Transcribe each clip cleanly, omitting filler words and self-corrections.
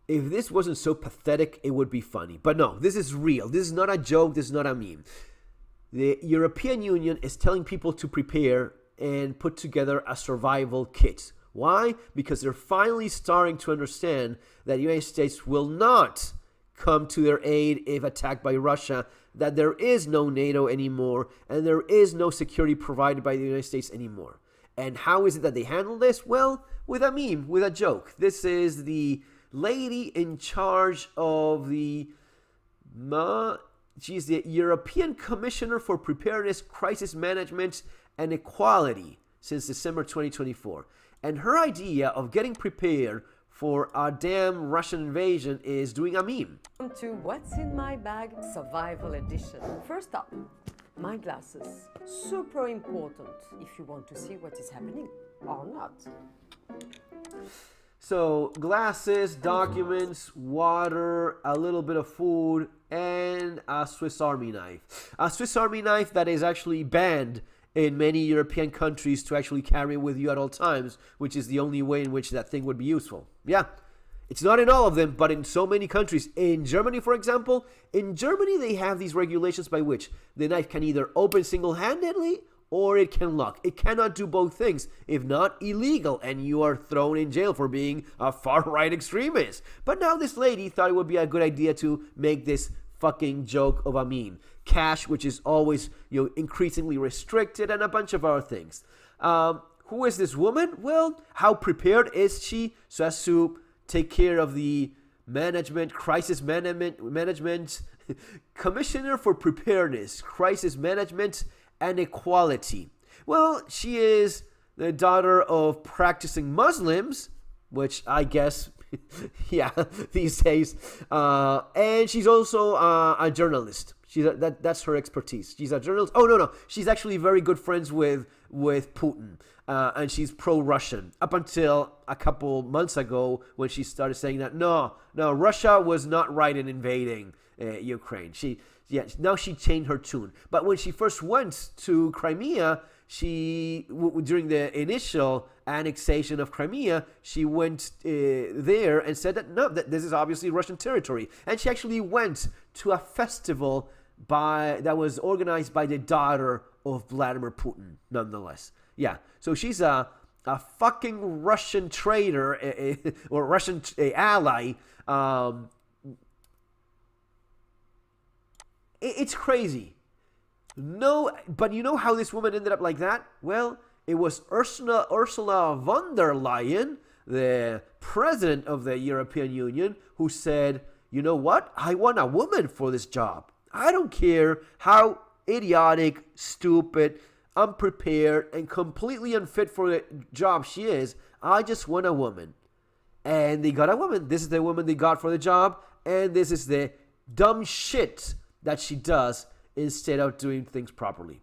if this wasn't so pathetic, it would be funny. But no, this is real. This is not a joke. This is not a meme. The European Union is telling people to prepare and put together a survival kit. Why? Because they're finally starting to understand that the United States will not come to their aid if attacked by Russia, that there is no NATO anymore, and there is no security provided by the United States anymore. And how is it that they handle this? Well, with a meme, with a joke. This is the lady in charge of she's the European Commissioner for Preparedness, Crisis Management, and Equality since December 2024. And her idea of getting prepared for a damn Russian invasion is doing a meme. Welcome to What's in My Bag Survival Edition. First up, my glasses. Super important if you want to see what is happening or not. So, glasses, documents, water, a little bit of food, and a Swiss Army knife. A Swiss Army knife that is actually banned in many European countries to actually carry with you at all times, which is the only way in which that thing would be useful. Yeah, it's not in all of them, but in so many countries. In Germany, for example, in Germany they have these regulations by which the knife can either open single-handedly or it can lock. It cannot do both things. If not, illegal, and you are thrown in jail for being a far-right extremist. But now this lady thought it would be a good idea to make this fucking joke of a meme. Cash, which is always, increasingly restricted, and a bunch of other things. Who is this woman? Well, how prepared is she so as to take care of the crisis management, Commissioner for Preparedness, Crisis Management, and Equality? Well, she is the daughter of practicing Muslims, which I guess, yeah, these days, and she's also a journalist. That's her expertise. She's a journalist. Oh, no. She's actually very good friends with Putin, and she's pro-Russian up until a couple months ago when she started saying that, no, Russia was not right in invading Ukraine. Now she changed her tune. But when she first went to Crimea, during the initial annexation of Crimea, she went there and said that, no, that this is obviously Russian territory. And she actually went to a festival that was organized by the daughter of Vladimir Putin, nonetheless. Yeah, so she's a fucking Russian traitor or Russian ally. It's crazy. No, but you know how this woman ended up like that? Well, it was Ursula von der Leyen, the president of the European Union, who said, you know what? I want a woman for this job. I don't care how idiotic, stupid, unprepared, and completely unfit for the job she is. I just want a woman. And they got a woman. This is the woman they got for the job. And this is the dumb shit that she does instead of doing things properly.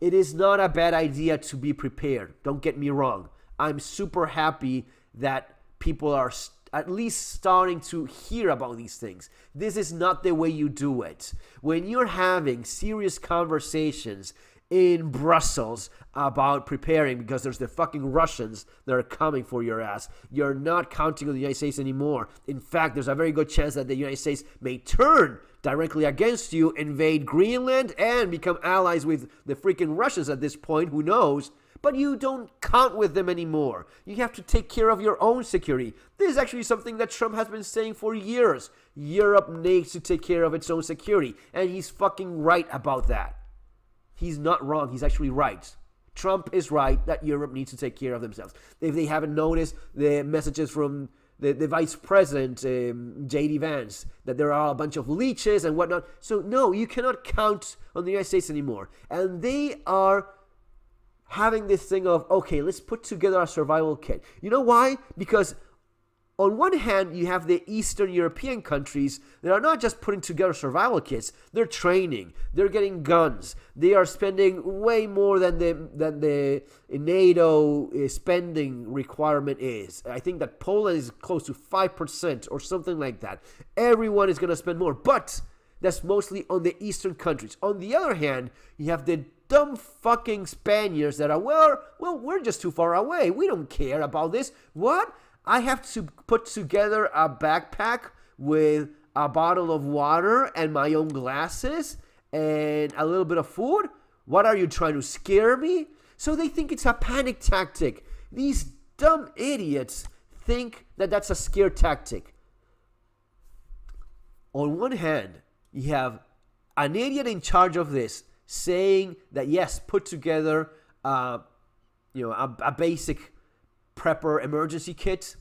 It is not a bad idea to be prepared. Don't get me wrong. I'm super happy that people are at least starting to hear about these things. This is not the way you do it. When you're having serious conversations in Brussels about preparing because there's the fucking Russians that are coming for your ass, you're not counting on the United States anymore. In fact, there's a very good chance that the United States may turn directly against you, invade Greenland, and become allies with the freaking Russians at this point. Who knows? But you don't count with them anymore. You have to take care of your own security. This is actually something that Trump has been saying for years. Europe needs to take care of its own security. And he's fucking right about that. He's not wrong. He's actually right. Trump is right that Europe needs to take care of themselves. If they haven't noticed the messages from the vice president, J.D. Vance, that there are a bunch of leeches and whatnot. So no, you cannot count on the United States anymore. And they are having this thing of, okay, let's put together a survival kit. You know why? Because on one hand, you have the Eastern European countries that are not just putting together survival kits. They're training. They're getting guns. They are spending way more than the NATO spending requirement is. I think that Poland is close to 5% or something like that. Everyone is going to spend more, but that's mostly on the Eastern countries. On the other hand, you have the dumb fucking Spaniards that are, well, we're just too far away. We don't care about this. What? I have to put together a backpack with a bottle of water and my own glasses and a little bit of food? What are you trying to scare me? So they think it's a panic tactic. These dumb idiots think that that's a scare tactic. On one hand, you have an idiot in charge of this saying that yes, put together a basic prepper emergency kit.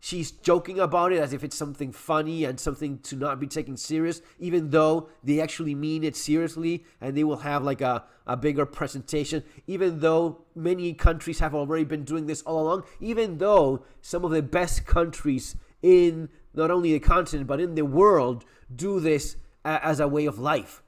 She's joking about it as if it's something funny and something to not be taken serious, even though they actually mean it seriously and they will have like a bigger presentation, even though many countries have already been doing this all along, even though some of the best countries in not only the continent but in the world do this as a way of life.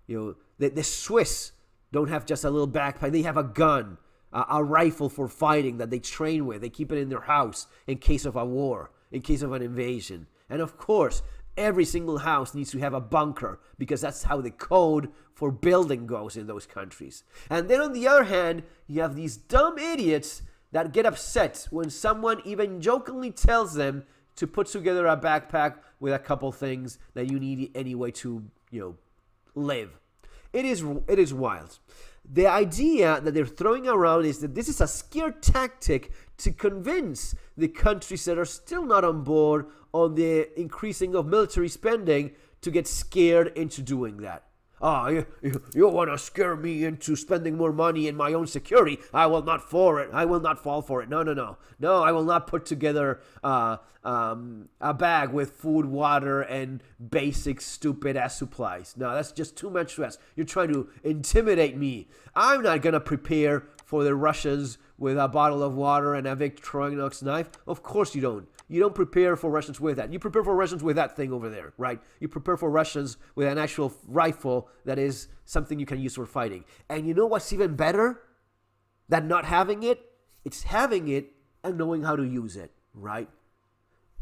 The Swiss don't have just a little backpack, they have a gun. A rifle for fighting that they train with. They keep it in their house in case of a war, in case of an invasion. And of course, every single house needs to have a bunker because that's how the code for building goes in those countries. And then on the other hand, you have these dumb idiots that get upset when someone even jokingly tells them to put together a backpack with a couple things that you need anyway to, live. It is wild. The idea that they're throwing around is that this is a scare tactic to convince the countries that are still not on board on the increasing of military spending to get scared into doing that. You want to scare me into spending more money in my own security? I will not for it. I will not fall for it. No, I will not put together a bag with food, water, and basic stupid ass supplies. No, that's just too much stress. You're trying to intimidate me. I'm not gonna prepare for the Russians with a bottle of water and a Victorinox knife. Of course you don't. You don't prepare for Russians with that. You prepare for Russians with that thing over there, right? You prepare for Russians with an actual rifle that is something you can use for fighting. And you know what's even better than not having it? It's having it and knowing how to use it, right?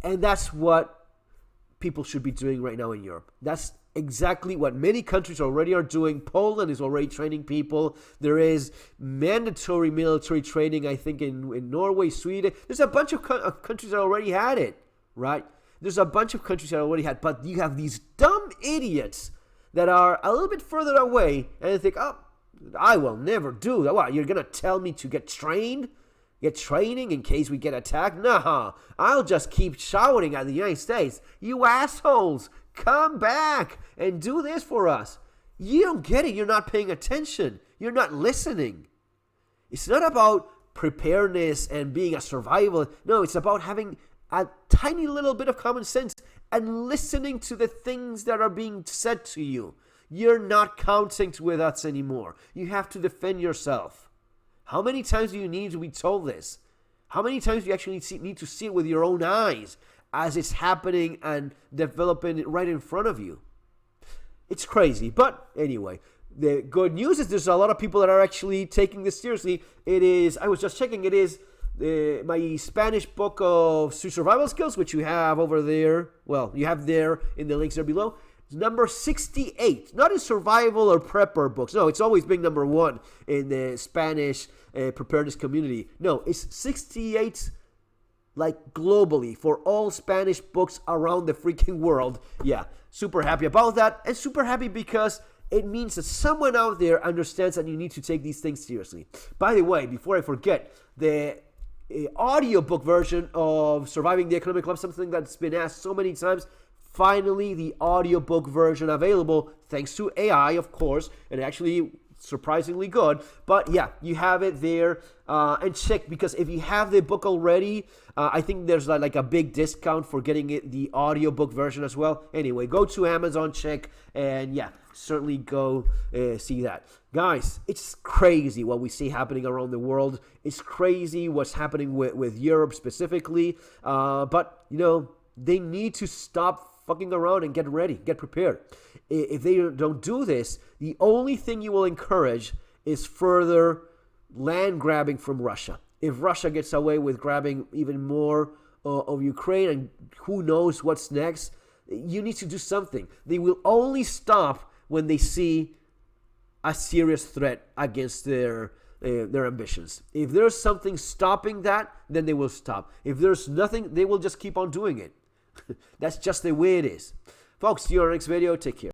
And that's what people should be doing right now in Europe. That's exactly what many countries already are doing. Poland is already training people. There is mandatory military training, I think, in Norway, Sweden. There's a bunch of countries that already had it, right? There's a bunch of countries that already had, but you have these dumb idiots that are a little bit further away, and they think, I will never do that. What, you're going to tell me to get trained? Get training in case we get attacked? Nah, I'll just keep shouting at the United States. You assholes, come back and do this for us. You don't get it. You're not paying attention. You're not listening. It's not about preparedness and being a survival. No, it's about having a tiny little bit of common sense and listening to the things that are being said to you. You're not counting with us anymore. You have to defend yourself. How many times do you need to be told this? How many times do you actually need to see it with your own eyes as it's happening and developing right in front of you? It's crazy. But anyway, the good news is there's a lot of people that are actually taking this seriously. I was just checking, it is my Spanish book of survival skills, which you have over there. Well, you have there in the links there below. Number 68, not in survival or prepper books. No, it's always been number 1 in the Spanish preparedness community. No, it's 68 like globally for all Spanish books around the freaking world. Yeah, super happy about that, and super happy because it means that someone out there understands that you need to take these things seriously. By the way, before I forget, the audiobook version of Surviving the Economic Collapse, something that's been asked so many times. Finally, the audiobook version available, thanks to AI, of course, and actually surprisingly good. But yeah, you have it there, and check, because if you have the book already, I think there's like a big discount for getting it, the audiobook version as well. Anyway, go to Amazon, check, and yeah, certainly go see that. Guys, it's crazy what we see happening around the world. It's crazy what's happening with Europe specifically, but they need to stop fucking around and get ready, get prepared. If they don't do this, the only thing you will encourage is further land grabbing from Russia. If Russia gets away with grabbing even more of Ukraine, and who knows what's next, you need to do something. They will only stop when they see a serious threat against their their ambitions. If there's something stopping that, then they will stop. If there's nothing, they will just keep on doing it. That's just the way it is. Folks, see you in our next video. Take care.